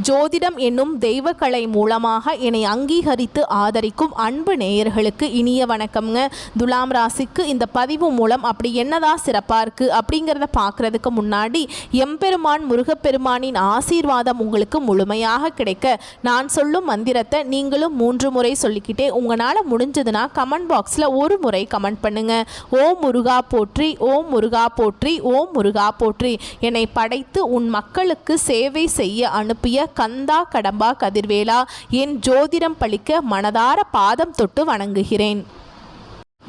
ஜோதிடம் என்னும் தெய்வக்கலை மூலமாக என்னை அங்கீகரித்து ஆதரிக்கும் அன்பு நேயர்களுக்கு இனிய வணக்கம்ங்க. துலாம் ராசிக்கு இந்த பதிவு மூலம் அப்படி என்னதான் சிறப்பாக இருக்குது அப்படிங்கிறத பார்க்குறதுக்கு முன்னாடி எம்பெருமான் முருகப்பெருமானின் ஆசீர்வாதம் உங்களுக்கு முழுமையாக கிடைக்க நான் சொல்லும் மந்திரத்தை நீங்களும் 3 முறை சொல்லிக்கிட்டே உங்களால் முடிஞ்சதுன்னா கமெண்ட் பாக்ஸில் ஒரு முறை கமெண்ட் பண்ணுங்க. ஓம் முருகா போற்றி, ஓம் முருகா போற்றி, ஓம் முருகா போற்றி. என்னை படைத்து உன் மக்களுக்கு சேவை செய்ய அனுப்பிய கந்தா கடம்பா கதிர்வேலா, என் ஜோதிடம் பழிக்க மனதார பாதம் தொட்டு வணங்குகிறேன்.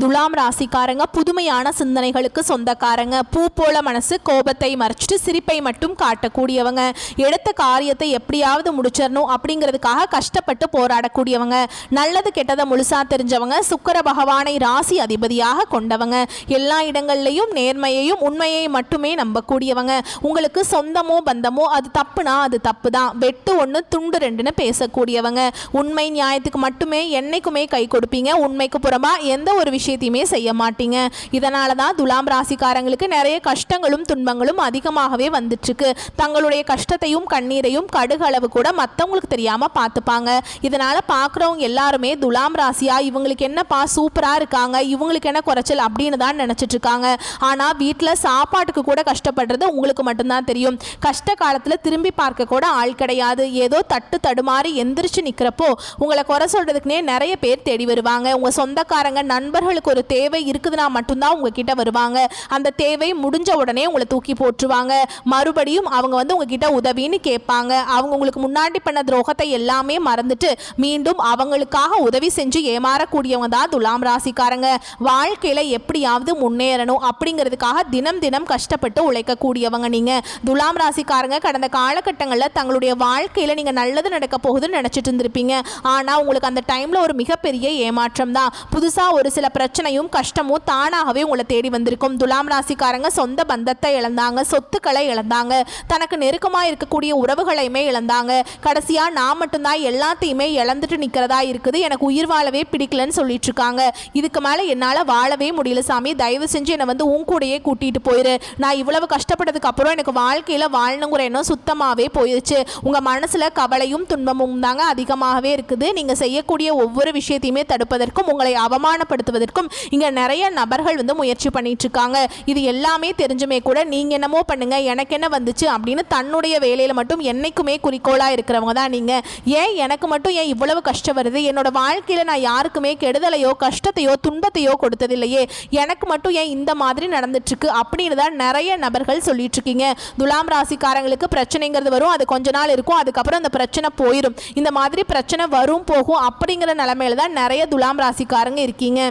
துலாம் ராசிக்காரங்க புதுமையான சிந்தனைகளுக்கு சொந்தக்காரங்க. பூ போல மனசு, கோபத்தை மறைச்சிட்டு சிரிப்பை மட்டும் காட்டக்கூடியவங்க. எடுத்த காரியத்தை எப்படியாவது முடிச்சிடணும் அப்படிங்கிறதுக்காக கஷ்டப்பட்டு போராடக்கூடியவங்க. நல்லது கெட்டதை முழுசா தெரிஞ்சவங்க. சுக்கிர பகவானை ராசி அதிபதியாக கொண்டவங்க. எல்லா இடங்கள்லையும் நேர்மையையும் உண்மையை மட்டுமே நம்பக்கூடியவங்க. உங்களுக்கு சொந்தமோ பந்தமோ அது தப்புனா அது தப்பு தான், வெட்டு 1 துண்டு 2ன்னு பேசக்கூடியவங்க. உண்மை நியாயத்துக்கு மட்டுமே என்னைக்குமே கை கொடுப்பீங்க. உண்மைக்கு புறமா எந்த ஒரு விஷயத்தையுமே செய்ய மாட்டீங்க. இதனால தான் துலாம் ராசிக்காரங்களுக்கு நிறைய கஷ்டங்களும் துன்பங்களும் அதிகமாகவே வந்துட்டு இருக்கு. தங்களுடைய கஷ்டத்தையும் கண்ணீரையும் கடுகளவு கூட மற்றவங்களுக்கு தெரியாம பார்த்துப்பாங்க. இதனால பார்க்குறவங்க எல்லாருமே துலாம் ராசியா இவங்களுக்கு என்னப்பா சூப்பரா இருக்காங்க, இவங்களுக்கு என்ன குறைச்சல் அப்படின்னு தான் நினைச்சிட்டு இருக்காங்க. ஆனா வீட்டில் சாப்பாட்டுக்கு கூட கஷ்டப்படுறது உங்களுக்கு மட்டும்தான் தெரியும். கஷ்ட காலத்துல திரும்பி பார்க்க கூட ஆள் கிடையாது. ஏதோ தட்டு தடுமாறி எந்திரிச்சு நிக்கிறப்போ உங்களை குறை சொல்றதுக்குனே நிறைய பேர் தேடி வருவாங்க. உங்க சொந்தக்காரங்க நண்பர்களுக்கு ஒரு தேவை இருக்குதுன்னா மட்டும்தான் உங்ககிட்ட வருவாங்க. அந்த தேவை முடிஞ்ச உடனே உங்களை தூக்கி போட்டுருவாங்க. மறுபடியும் அவங்க உங்ககிட்ட உதவின்னு கேட்பாங்க. அவங்க உங்களுக்கு முன்னாடி பண்ண துரோகத்தை எல்லாமே மறந்துட்டு மீண்டும் அவங்களுக்காக உதவி செஞ்சு ஏமாறக்கூடியவங்க தான் துலாம் ராசிக்காரங்க. வாழ்க்கையில எப்படியாவது முன்னேறணும் அப்படிங்கிறதுக்காக தினம் தினம் கஷ்டப்பட்டு உழைக்கக்கூடியவங்க நீங்க. துலாம் ராசிக்காரங்க கடந்த காலகட்டங்களில் தங்களுடைய வாழ்க்கையில நீங்க நல்லது நடக்க போகுதுன்னு நினைச்சிட்டு இருந்திருப்பீங்க. ஆனா உங்களுக்கு அந்த டைம்ல ஒரு மிகப்பெரிய ஏமாற்றம் தான். புதுசா ஒரு சில பிரச்சனையும் கஷ்டமும் தானாகவே உங்களை தேடி வந்திருக்கும். துலாம் ராசிக்காரங்க சொந்த பந்தத்தை இழந்தாங்க, சொத்துக்களை இழந்தாங்க, தனக்கு நெருக்கமா இருக்கக்கூடிய உறவுகளையுமே இழந்தாங்க. கடைசியா நான் மட்டும்தான் எல்லாத்தையுமே இழந்துட்டு நிக்கிறதா இருக்குது, எனக்கு உயிர் வாழவே பிடிக்கலன்னு சொல்லிட்டு இருக்காங்க. இதுக்கு மேல என்னால வாழவே முடியல சாமி, தயவு செஞ்சு என்னை உன் கூடயே கூட்டிட்டு போயிரு. நான் இவ்வளவு கஷ்டப்பட்டதுக்கு அப்புறம் எனக்கு வாழ்க்கையில வாழணுங்கிற எண்ணம் சுத்தமாவே போயிடுச்சு. உங்க மனசுல கவலையும் துன்பமும் தாங்க அதிகமாகவே இருக்குது. நீங்க செய்யக்கூடிய ஒவ்வொரு விஷயத்தையுமே தடுப்பதற்கும் உங்களை அவமானப்படுத்துவதற்கும் இங்க நிறைய நபர்கள் முயற்சி பண்ணிட்டு இருக்காங்க. இது எல்லாமே தெரிஞ்சுமே கூட நீங்க என்னமோ பண்ணுங்க எனக்கு என்ன வந்துச்சு அப்படின்னு தன்னுடைய வேலையில மட்டும் என்னைக்குமே குறிக்கோளா இருக்கிறவங்க தான் நீங்க. ஏன் எனக்கு மட்டும் ஏன் இவ்வளவு கஷ்டம் வருது, என்னோட வாழ்க்கையில நான் யாருக்குமே கெடுதலையோ கஷ்டத்தையோ துன்பத்தையோ கொடுத்ததில்லையே, எனக்கு மட்டும் ஏன் இந்த மாதிரி நடந்துட்டு இருக்கு அப்படின்னு தான் நிறைய நபர்கள் சொல்லிட்டு இருக்கீங்க. துலாம் ராசிக்காரங்களுக்கு பிரச்சனைங்கிறது வரும், அது கொஞ்ச நாள் இருக்கும், அதுக்கப்புறம் அந்த பிரச்சனை போயிடும். இந்த மாதிரி பிரச்சனை வரும் போகும் அப்படிங்கிற நிலைமையில தான் நிறைய துலாம் ராசிக்காரங்க இருக்கீங்க.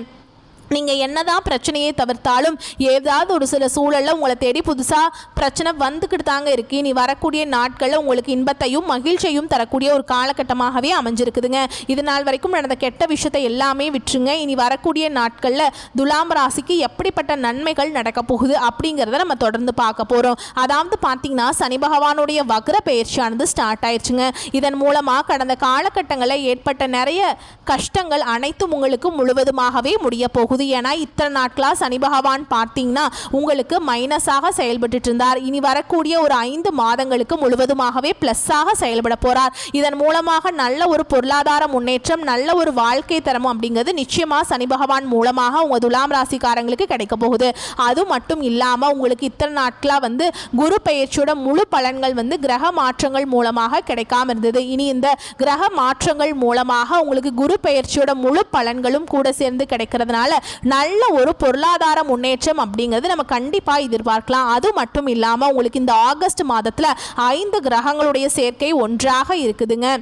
நீங்கள் என்னதான் பிரச்சனையை தவிர்த்தாலும் ஏதாவது ஒரு சில சூழலில் உங்களை தேடி புதுசாக பிரச்சனை வந்துக்கிட்டு தாங்க இருக்கு. இனி வரக்கூடிய நாட்களில் உங்களுக்கு இன்பத்தையும் மகிழ்ச்சியையும் தரக்கூடிய ஒரு காலகட்டமாகவே அமைஞ்சிருக்குதுங்க. இது நாள் வரைக்கும் நடந்த கெட்ட விஷயத்தை எல்லாமே விட்டுருங்க. இனி வரக்கூடிய நாட்களில் துலாம் ராசிக்கு எப்படிப்பட்ட நன்மைகள் நடக்க போகுது அப்படிங்கிறத நம்ம தொடர்ந்து பார்க்க போகிறோம். அதாவது பார்த்தீங்கன்னா சனி பகவானுடைய வக்ர பயிற்சியானது ஸ்டார்ட் ஆயிடுச்சுங்க. இதன் மூலமாக கடந்த காலகட்டங்களில் ஏற்பட்ட நிறைய கஷ்டங்கள் அனைத்தும் உங்களுக்கு முழுவதுமாகவே முடிய போகுது. ஏன்னா இத்தனை நாட்களா சனி பகவான் பார்த்தீங்கன்னா உங்களுக்கு மைனஸாக செயல்பட்டு இருந்தார். இனி வரக்கூடிய ஒரு 5 மாதங்களுக்கு முழுவதுமாகவே பிளஸ்ஸாக செயல்பட போறார். இதன் மூலமாக நல்ல ஒரு பொருளாதார முன்னேற்றம், நல்ல ஒரு வாழ்க்கை தரமும் அப்படிங்கிறது நிச்சயமா சனி பகவான் மூலமாக உங்க துலாம் ராசிக்காரங்களுக்கு கிடைக்க போகுது. அது மட்டும் இல்லாம உங்களுக்கு இத்தனை நாட்களா குரு பெயர்ச்சியோட முழு பலன்கள் கிரக மாற்றங்கள் மூலமாக கிடைக்காம இருந்தது. இனி இந்த கிரக மாற்றங்கள் மூலமாக உங்களுக்கு குரு பெயர்ச்சியோட முழு பலன்களும் கூட சேர்ந்து கிடைக்கிறதுனால நல்ல ஒரு பொருளாதார முன்னேற்றம் அப்படிங்கிறது நம்ம கண்டிப்பா எதிர்பார்க்கலாம். அது மட்டும் இல்லாம உங்களுக்கு இந்த ஆகஸ்ட் மாதத்துல 5 கிரகங்களுடைய சேர்க்கை ஒன்றாக இருக்குதுங்க.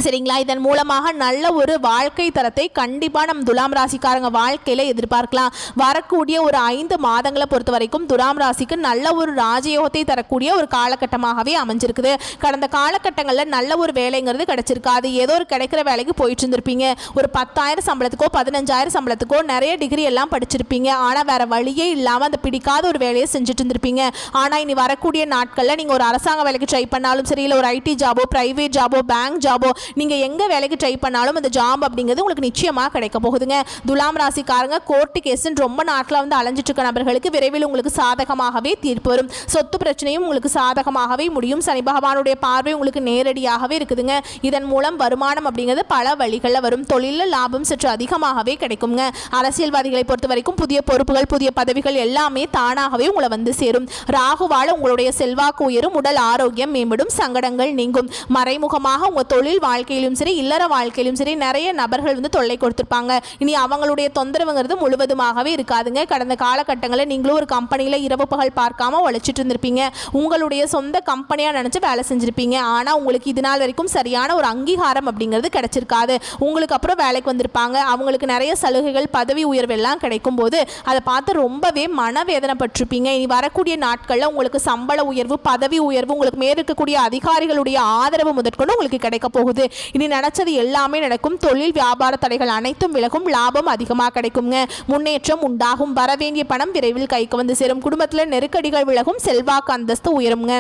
சரிங்களா? இதன் மூலமாக நல்ல ஒரு வாழ்க்கை தரத்தை கண்டிப்பாக நம்ம துலாம் ராசிக்காரங்க வாழ்க்கையில் எதிர்பார்க்கலாம். வரக்கூடிய ஒரு 5 மாதங்களை பொறுத்த வரைக்கும் துலாம் ராசிக்கு நல்ல ஒரு ராஜயோகத்தை தரக்கூடிய ஒரு காலகட்டமாகவே அமைஞ்சிருக்குது. கடந்த காலகட்டங்களில் நல்ல ஒரு வேலைங்கிறது கிடைச்சிருக்காது. ஏதோ ஒரு கிடைக்கிற வேலைக்கு போயிட்டு இருந்திருப்பீங்க. ஒரு 10,000 சம்பளத்துக்கோ 15,000 சம்பளத்துக்கோ நிறைய டிகிரி எல்லாம் படிச்சிருப்பீங்க. ஆனால் வேற வழியே இல்லாமல் அந்த பிடிக்காத ஒரு வேலையை செஞ்சுட்டு இருந்திருப்பீங்க. ஆனால் இனி வரக்கூடிய நாட்களில் நீங்கள் ஒரு அரசாங்க வேலைக்கு ட்ரை பண்ணாலும் சரி, இல்லை ஒரு ஐடி ஜாபோ, பிரைவேட் ஜாபோ, பேங்க் ஜாபோ, நீங்கள் எங்கே வேலைக்கு ட்ரை பண்ணாலும் அந்த ஜாப் அப்படிங்கிறது உங்களுக்கு நிச்சயமாக கிடைக்க போகுதுங்க. துலாம் ராசிக்காரங்க கோர்ட்டு கேஸுன்னு ரொம்ப நாட்டில் வந்து அலைஞ்சிட்டு இருக்க நபர்களுக்கு விரைவில் உங்களுக்கு சாதகமாகவே தீர்ப்பு வரும். சொத்து பிரச்சனையும் உங்களுக்கு சாதகமாகவே முடியும். சனி பகவானுடைய பார்வை உங்களுக்கு நேரடியாகவே இருக்குதுங்க. இதன் மூலம் வருமானம் அப்படிங்கிறது பல வழிகளில் வரும். தொழிலில் லாபம் சற்று அதிகமாகவே கிடைக்குங்க. அரசியல்வாதிகளை பொறுத்த வரைக்கும் புதிய பொறுப்புகள், புதிய பதவிகள் எல்லாமே தானாகவே உங்களை வந்து சேரும். ராகுவால உங்களுடைய செல்வாக்கு உயரும், உடல் ஆரோக்கியம் மேம்படும், சங்கடங்கள் நீங்கும். மறைமுகமாக உங்கள் தொழில் வாழ்க்கையிலும் சரி, இல்லற வாழ்க்கையிலும் சரி நிறைய நபர்கள் வந்து தொல்லை கொடுத்துருப்பாங்க. இனி அவங்களுடைய தொந்தரவுங்கிறது முழுவதுமாகவே இருக்காதுங்க. கடந்த காலகட்டங்களில் நீங்களும் ஒரு கம்பெனியில் இரவு பகல் பார்க்காம உழைச்சிட்டு இருந்திருப்பீங்க. உங்களுடைய சொந்த கம்பெனியாக நினச்சி வேலை செஞ்சுருப்பீங்க. ஆனால் உங்களுக்கு இது நாள் வரைக்கும் சரியான ஒரு அங்கீகாரம் அப்படிங்கிறது கிடைச்சிருக்காது. உங்களுக்கு அப்புறம் வேலைக்கு வந்திருப்பாங்க. அவங்களுக்கு நிறைய சலுகைகள், பதவி உயர்வு எல்லாம் கிடைக்கும் போது அதை பார்த்து ரொம்பவே மனவேதனைப்பட்டிருப்பீங்க. இனி வரக்கூடிய நாட்களில் உங்களுக்கு சம்பள உயர்வு, பதவி உயர்வு, உங்களுக்கு மேல் இருக்கக்கூடிய அதிகாரிகளுடைய ஆதரவு முதற்கொண்டு உங்களுக்கு கிடைக்க போகுது. இனி நினைச்சது எல்லாமே நடக்கும். தொழில் வியாபார தடைகள் அனைத்தும் விலகும். லாபம் அதிகமாக கிடைக்குங்க. முன்னேற்றம் உண்டாகும். வரவேண்டிய பணம் விரைவில் கைக்கு வந்து சேரும். குடும்பத்தில் நெருக்கடிகள் விலகும். செல்வாக்கு அந்தஸ்து உயருங்க.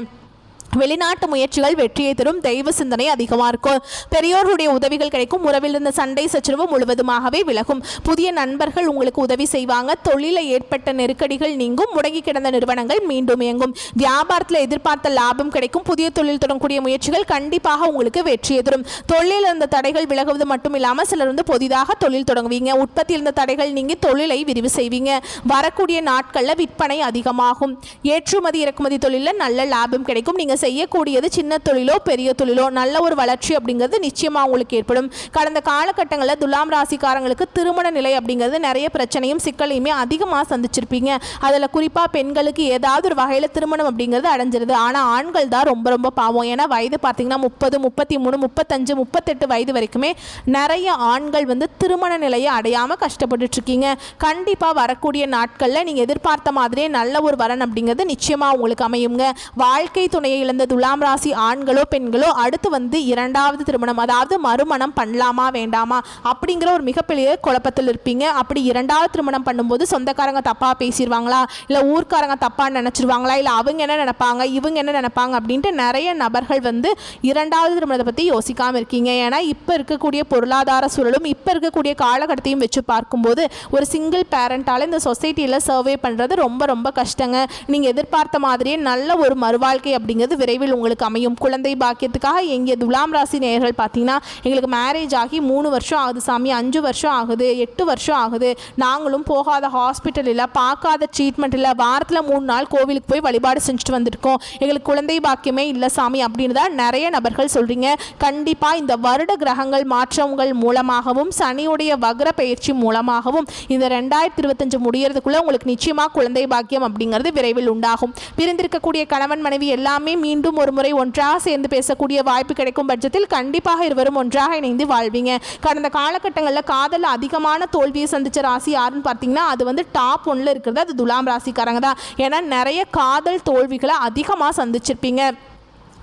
வெளிநாட்டு முயற்சிகள் வெற்றியை தரும். தெய்வ சிந்தனை அதிகமாக இருக்கும். பெரியோர்களுடைய உதவிகள் கிடைக்கும். உறவில் இருந்த சண்டை சச்சரவு முழுவதுமாகவே விலகும். புதிய நண்பர்கள் உங்களுக்கு உதவி செய்வாங்க. தொழிலில் ஏற்பட்ட நெருக்கடிகள் நீங்கும். முடங்கி கிடந்த நிறுவனங்கள் மீண்டும் இயங்கும். வியாபாரத்தில் எதிர்பார்த்த லாபம் கிடைக்கும். புதிய தொழில் தொடங்கக்கூடிய முயற்சிகள் கண்டிப்பாக உங்களுக்கு வெற்றியை தரும். தொழிலில் இருந்த தடைகள் விலகுவது மட்டும் இல்லாமல் சிலர் வந்து புதிதாக தொழில் தொடங்குவீங்க. உற்பத்தியில் இருந்த தடைகள் நீங்கி தொழிலை விரிவு செய்வீங்க. வரக்கூடிய நாட்களில் விற்பனை அதிகமாகும். ஏற்றுமதி இறக்குமதி தொழிலில் நல்ல லாபம் கிடைக்கும். நீங்கள் செய்யக்கூடியது சின்ன தொழிலோ பெரிய தொழிலோ நல்ல ஒரு வளர்ச்சி அப்படிங்கிறது நிச்சயமாக உங்களுக்கு ஏற்படும். கடந்த காலகட்டங்களில் துலாம் ராசிக்காரங்களுக்கு திருமண நிலை அப்படிங்கிறது நிறைய பிரச்சனையும் சிக்கலையுமே அதிகமாக சந்திச்சிருப்பீங்க. அதில் குறிப்பாக பெண்களுக்கு ஏதாவது ஒரு வகையில் திருமணம் அப்படிங்கிறது அடைஞ்சிருது. ஆனால் ஆண்கள் தான் ரொம்ப ரொம்ப பாவம். ஏன்னா வயது பார்த்தீங்கன்னா 30, 33, 35, 38 வயது வரைக்குமே நிறைய ஆண்கள் வந்து திருமண நிலையை அடையாமல் கஷ்டப்பட்டுட்டு இருக்கீங்க. கண்டிப்பாக வரக்கூடிய நாட்களில் நீங்கள் எதிர்பார்த்த மாதிரியே நல்ல ஒரு வரன் அப்படிங்கிறது நிச்சயமாக உங்களுக்கு அமையுங்க. வாழ்க்கை துணையை இழந்த துலாம் ராசி ஆண்களோ பெண்களோ அடுத்து வந்து இரண்டாவது திருமணம், அதாவது மறுமணம் பண்ணலாமா வேண்டாமா அப்படிங்கிற ஒரு மிகப்பெரிய குழப்பத்தில் இருப்பீங்க. அப்படி இரண்டாவது திருமணம் பண்ணும்போது சொந்தக்காரங்க தப்பா பேசிடுவாங்களா, இல்லை ஊர்க்காரங்க தப்பா நினைச்சிருவாங்களா, இல்லை அவங்க என்ன நினைப்பாங்க, இவங்க என்ன நினைப்பாங்க அப்படின்ட்டு நிறைய நபர்கள் வந்து இரண்டாவது திருமணத்தை பற்றி யோசிக்காமல் இருக்கீங்க. ஏன்னா இப்போ இருக்கக்கூடிய பொருளாதார சூழலும் இப்போ இருக்கக்கூடிய காலகட்டத்தையும் வச்சு பார்க்கும்போது ஒரு சிங்கிள் பேரண்டால் இந்த சொசைட்டியில் சர்வே பண்ணுறது ரொம்ப ரொம்ப கஷ்டங்க. நீங்கள் எதிர்பார்த்த மாதிரியே நல்ல ஒரு மறுவாழ்க்கை அப்படிங்கிறது விரைவில் உங்களுக்கு அமையும். குழந்தை பாக்கியத்துக்காக எங்கே துலாம் ராசி நேயர்கள் பார்த்தீங்கன்னா எங்களுக்கு மேரேஜ் ஆகி 3 வருஷம் ஆகுது சாமி, 5 வருஷம் ஆகுது, 8 வருஷம் ஆகுது, நாங்களும் போகாத ஹாஸ்பிட்டல் இல்லை, பார்க்காத ட்ரீட்மெண்ட் இல்லை, வாரத்தில் 3 நாள் கோவிலுக்கு போய் வழிபாடு செஞ்சுட்டு வந்திருக்கோம், எங்களுக்கு குழந்தை பாக்கியமே இல்லை சாமி அப்படின்னு தான் நிறைய நபர்கள் சொல்கிறீங்க. கண்டிப்பாக இந்த வருட கிரகங்கள் மாற்றங்கள் மூலமாகவும் சனியுடைய வக்ர பயிற்சி மூலமாகவும் இந்த 2025 முடியறதுக்குள்ளே உங்களுக்கு நிச்சயமாக குழந்தை பாக்கியம் அப்படிங்கிறது விரைவில் உண்டாகும். பிரிந்திருக்கக்கூடிய கணவன் மனைவி எல்லாமே மீண்டும் ஒரு முறை ஒன்றாக சேர்ந்து பேசக்கூடிய வாய்ப்பு கிடைக்கும் பட்சத்தில் கண்டிப்பாக இருவரும் ஒன்றாக இணைந்து வாழ்வீங்க. கடந்த காலகட்டங்களில் காதல் அதிகமான தோல்வியை சந்திச்ச ராசி யாருன்னு பார்த்தீங்கன்னா அது வந்து டாப் 1ல் இருக்கிறது அது துலாம் ராசிக்காரங்க தான். ஏன்னா நிறைய காதல் தோல்விகளை அதிகமாக சந்திச்சிருப்பீங்க.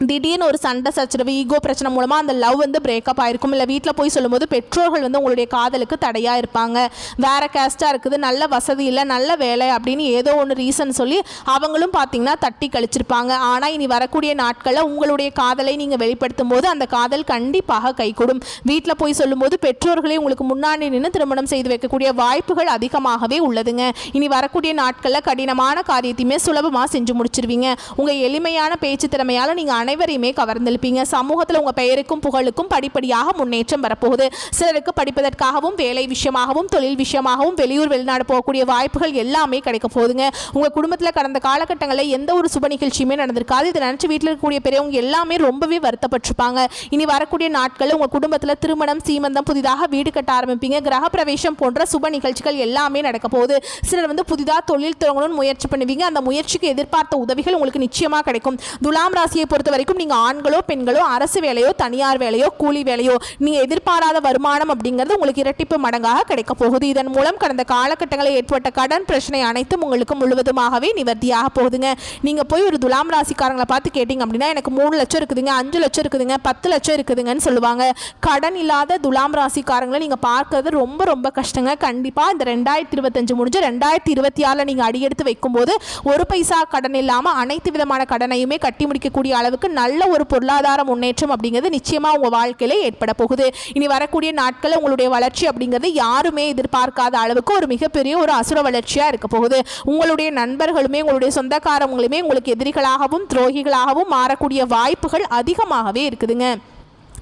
திடீர்னு ஒரு சண்டை சச்சரவு, ஈகோ பிரச்சனை மூலமாக அந்த லவ் வந்து பிரேக்கப் ஆகிருக்கும். இல்லை வீட்டில் போய் சொல்லும்போது பெற்றோர்கள் வந்து உங்களுடைய காதலுக்கு தடையாக இருப்பாங்க. வேறு கேஸ்ட்டாக இருக்குது, நல்ல வசதி இல்லை, நல்ல வேலை அப்படின்னு ஏதோ ஒன்று ரீசன் சொல்லி அவங்களும் பார்த்தீங்கன்னா தட்டி கழிச்சிருப்பாங்க. ஆனால் இனி வரக்கூடிய நாட்களில் உங்களுடைய காதலை நீங்கள் வெளிப்படுத்தும் போது அந்த காதல் கண்டிப்பாக கைகூடும். வீட்டில் போய் சொல்லும்போது பெற்றோர்களே உங்களுக்கு முன்னாடி நின்று திருமணம் செய்து வைக்கக்கூடிய வாய்ப்புகள் அதிகமாகவே உள்ளதுங்க. இனி வரக்கூடிய நாட்களில் கடினமான காரியத்தையுமே சுலபமாக செஞ்சு முடிச்சிருவீங்க. உங்கள் எளிமையான பேச்சு திறமையால் நீங்கள் அனைவரையுமே கவர்ந்திருப்பீங்க. சமூகத்தில் உங்கள் பெயருக்கும் புகழுக்கும் படிப்படியாக முன்னேற்றம் வரப்போகுது. சிலருக்கு படிப்பதற்காகவும் வேலை விஷயமாகவும் தொழில் விஷயமாகவும் வெளியூர் வெளிநாடு போகக்கூடிய வாய்ப்புகள் எல்லாமே கிடைக்க போகுதுங்க. உங்கள் குடும்பத்தில் கடந்த காலகட்டங்களில் எந்த ஒரு சுப நிகழ்ச்சியுமே நடந்திருக்காது. இதை நினச்சி வீட்டில் இருக்கக்கூடிய பெரியவங்க எல்லாமே ரொம்பவே வருத்தப்பட்டிருப்பாங்க. இனி வரக்கூடிய நாட்களில் உங்கள் குடும்பத்தில் திருமணம், சீமந்தம், புதிதாக வீடு கட்ட ஆரம்பிப்பீங்க. கிரக பிரவேசம் போன்ற சுப நிகழ்ச்சிகள் எல்லாமே நடக்க போகுது. சிலர் வந்து புதிதாக தொழில் தொடங்கணும்னு முயற்சி பண்ணுவீங்க. அந்த முயற்சிக்கு எதிர்பார்த்த உதவிகள் உங்களுக்கு நிச்சயமாக கிடைக்கும். துலாம் ராசியை பொறுத்த வரைக்கும் நீங்க ஆண்களோ பெண்களோ அரசு வேலையோ தனியார் வேலையோ கூலி வேலையோ நீங்க எதிர்பாராத வருமானம் அப்படிங்கிறது உங்களுக்கு இரட்டிப்பு மடங்காக கிடைக்க போகுது. இதன் மூலம் கடந்த காலகட்டங்களில் ஏற்பட்ட கடன் பிரச்சனை அனைத்தும் உங்களுக்கு முழுவதுமாகவே நிவர்த்தியாக போகுதுங்க. நீங்க போய் ஒரு துலாம் ராசிக்காரங்களை பார்த்து கேட்டீங்க அப்படின்னா எனக்கு 3 லட்சம் இருக்குதுங்க, 5 லட்சம் இருக்குதுங்க, 10 லட்சம் இருக்குதுங்கன்னு சொல்லுவாங்க. கடன் இல்லாத துலாம் ராசிக்காரங்களை நீங்க பார்க்கறது ரொம்ப ரொம்ப கஷ்டங்க. கண்டிப்பா இந்த 2025 முடிஞ்சு 2026 நீங்க அடியெடுத்து வைக்கும்போது ஒரு பைசா கடன் இல்லாம அனைத்து விதமான கடனையுமே கட்டி முடிக்கக்கூடிய அளவுக்கு அளவுக்கு நல்ல ஒரு பொருளாதார முன்னேற்றம் அப்படிங்கிறது நிச்சயமாக உங்கள் வாழ்க்கையில் ஏற்பட போகுது. இனி வரக்கூடிய நாட்களில் உங்களுடைய வளர்ச்சி அப்படிங்கிறது யாருமே எதிர்பார்க்காத அளவுக்கு ஒரு மிகப்பெரிய ஒரு அசுர வளர்ச்சியாக இருக்க போகுது. உங்களுடைய நண்பர்களுமே உங்களுடைய சொந்தக்காரங்களுமே உங்களுக்கு எதிரிகளாகவும் துரோகிகளாகவும் மாறக்கூடிய வாய்ப்புகள் அதிகமாகவே இருக்குதுங்க.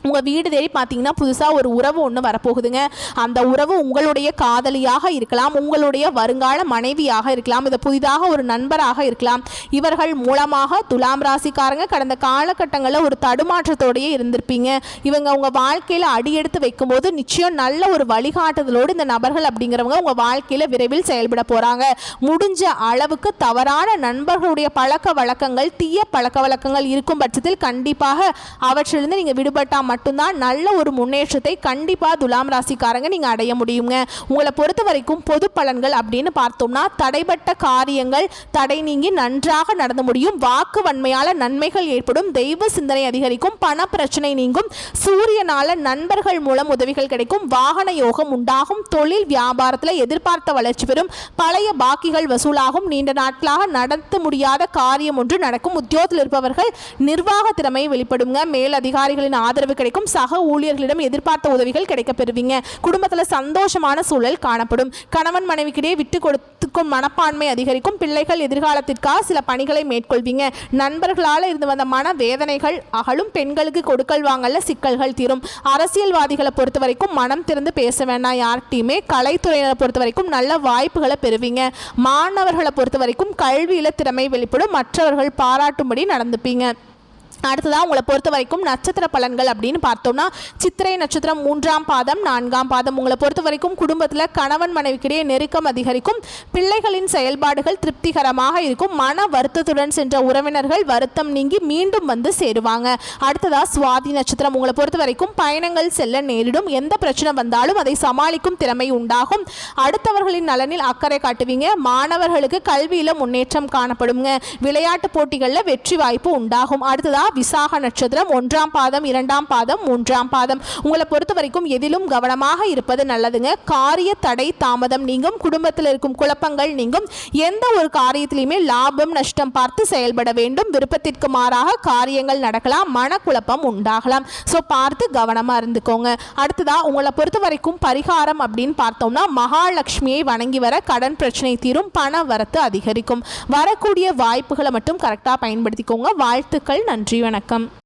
உங்கள் வீடு தேடி பார்த்தீங்கன்னா புதுசாக ஒரு உறவு ஒன்று வரப்போகுதுங்க. அந்த உறவு உங்களுடைய காதலியாக இருக்கலாம், உங்களுடைய வருங்கால மனைவியாக இருக்கலாம், இது புதிதாக ஒரு நண்பராக இருக்கலாம். இவர்கள் மூலமாக துலாம் ராசிக்காரங்க கடந்த காலகட்டங்களில் ஒரு தடுமாற்றத்தோடையே இருந்திருப்பீங்க. இவங்க உங்கள் வாழ்க்கையில் அடியெடுத்து வைக்கும்போது நிச்சயம் நல்ல ஒரு வழிகாட்டுதலோடு இந்த நபர்கள் அப்படிங்கிறவங்க உங்கள் வாழ்க்கையில் விரைவில் செயல்பட போகிறாங்க. முடிஞ்ச அளவுக்கு தவறான நண்பர்களுடைய பழக்க வழக்கங்கள், தீய பழக்க வழக்கங்கள் இருக்கும் பட்சத்தில் கண்டிப்பாக அவற்றிலிருந்து நீங்கள் விடுபட்டால் மட்டும்தான் நல்ல ஒரு முன்னேற்றத்தை கண்டிப்பாக துலாம் ராசிக்காரங்க நீங்கள் அடைய முடியுங்க. உங்களை பொறுத்த வரைக்கும் பொது பலன்கள் அப்படின்னு பார்த்தோம்னா தடைப்பட்ட காரியங்கள் தடை நீங்கி நன்றாக நடந்து முடியும். வாக்கு வன்மையால் நன்மைகள் ஏற்படும், தெய்வ சிந்தனை அதிகரிக்கும், பண பிரச்சனை நீங்கும், சூரியனால நண்பர்கள் மூலம் உதவிகள் கிடைக்கும், வாகன யோகம் உண்டாகும், தொழில் வியாபாரத்தில் எதிர்பார்த்த வளர்ச்சி பெறும், பழைய பாக்கிகள் வசூலாகும், நீண்ட நாட்களாக நடத்த முடியாத காரியம் ஒன்று நடக்கும், உத்தியோகத்தில் இருப்பவர்கள் நிர்வாக திறமை வெளிப்படுங்க, மேல் அதிகாரிகளின் ஆதரவு கிடைக்கும், சக ஊழியர்களிடம் எதிர்பார்த்த உதவிகள் கிடைக்க பெறுவீங்க. குடும்பத்தில் சந்தோஷமான சூழல் காணப்படும். கணவன் மனைவிக்கிடையே விட்டு கொடுத்துக்கும் மனப்பான்மை அதிகரிக்கும். பிள்ளைகள் எதிர்காலத்திற்காக சில பணிகளை மேற்கொள்வீங்க. நண்பர்களால் இருந்து வந்த மன வேதனைகள் அகலும். பெண்களுக்கு கொடுக்கல் வாங்கல சிக்கல்கள் தீரும். அரசியல்வாதிகளை பொறுத்த வரைக்கும் மனம் திறந்து பேச வேண்டாம் யார்கிட்டையுமே. கலைத்துறையினரை பொறுத்த வரைக்கும் நல்ல வாய்ப்புகளை பெறுவீங்க. மாணவர்களை பொறுத்த வரைக்கும் கல்வியில திறமை வெளிப்படும், மற்றவர்கள் பாராட்டும்படி நடந்துப்பீங்க. அடுத்ததாக உங்களை பொறுத்த வரைக்கும் நட்சத்திர பலன்கள் அப்படின்னு பார்த்தோம்னா சித்திரை நட்சத்திரம் 3ஆம் பாதம் 4ஆம் பாதம். உங்களை பொறுத்த வரைக்கும் குடும்பத்தில் கணவன் மனைவிக்கிடையே நெருக்கம் அதிகரிக்கும். பிள்ளைகளின் செயல்பாடுகள் திருப்திகரமாக இருக்கும். மன வருத்தத்துடன் சென்ற உறவினர்கள் வருத்தம் நீங்கி மீண்டும் வந்து சேருவாங்க. அடுத்ததாக சுவாதி நட்சத்திரம். உங்களை பொறுத்த வரைக்கும் பயணங்கள் செல்ல நேரிடும். எந்த பிரச்சனை வந்தாலும் அதை சமாளிக்கும் திறமை உண்டாகும். அடுத்தவர்களின் நலனில் அக்கறை காட்டுவீங்க. மாணவர்களுக்கு கல்வியில் முன்னேற்றம் காணப்படுங்க. விளையாட்டு போட்டிகளில் வெற்றி வாய்ப்பு உண்டாகும். அடுத்ததாக விசாக நட்சத்திரம் 1ஆம் பாதம் 2ஆம் பாதம் 3ஆம் பாதம். உங்களை பொறுத்த வரைக்கும் எதிலும் கவனமாக இருப்பது நல்லதுங்க. காரிய தடை தாமதம் நீங்கும். குடும்பத்தில் இருக்கும் குழப்பங்கள் நீங்கும். எந்த ஒரு காரியத்திலையுமே லாபம் நஷ்டம் பார்த்து செயல்பட வேண்டும். விருப்பத்திற்கு மாறாக காரியங்கள் நடக்கலாம், மனக்குழப்பம் உண்டாகலாம். ஸோ பார்த்து கவனமாக இருந்துக்கோங்க. அடுத்ததா உங்களை பொறுத்த வரைக்கும் பரிகாரம் அப்படின்னு பார்த்தோம்னா மகாலட்சுமியை வணங்கி வர கடன் பிரச்சனை தீரும், பண வரத்து அதிகரிக்கும். வரக்கூடிய வாய்ப்புகளை மட்டும் கரெக்டாக பயன்படுத்திக்கோங்க. வாழ்த்துக்கள், நன்றி, வணக்கம்.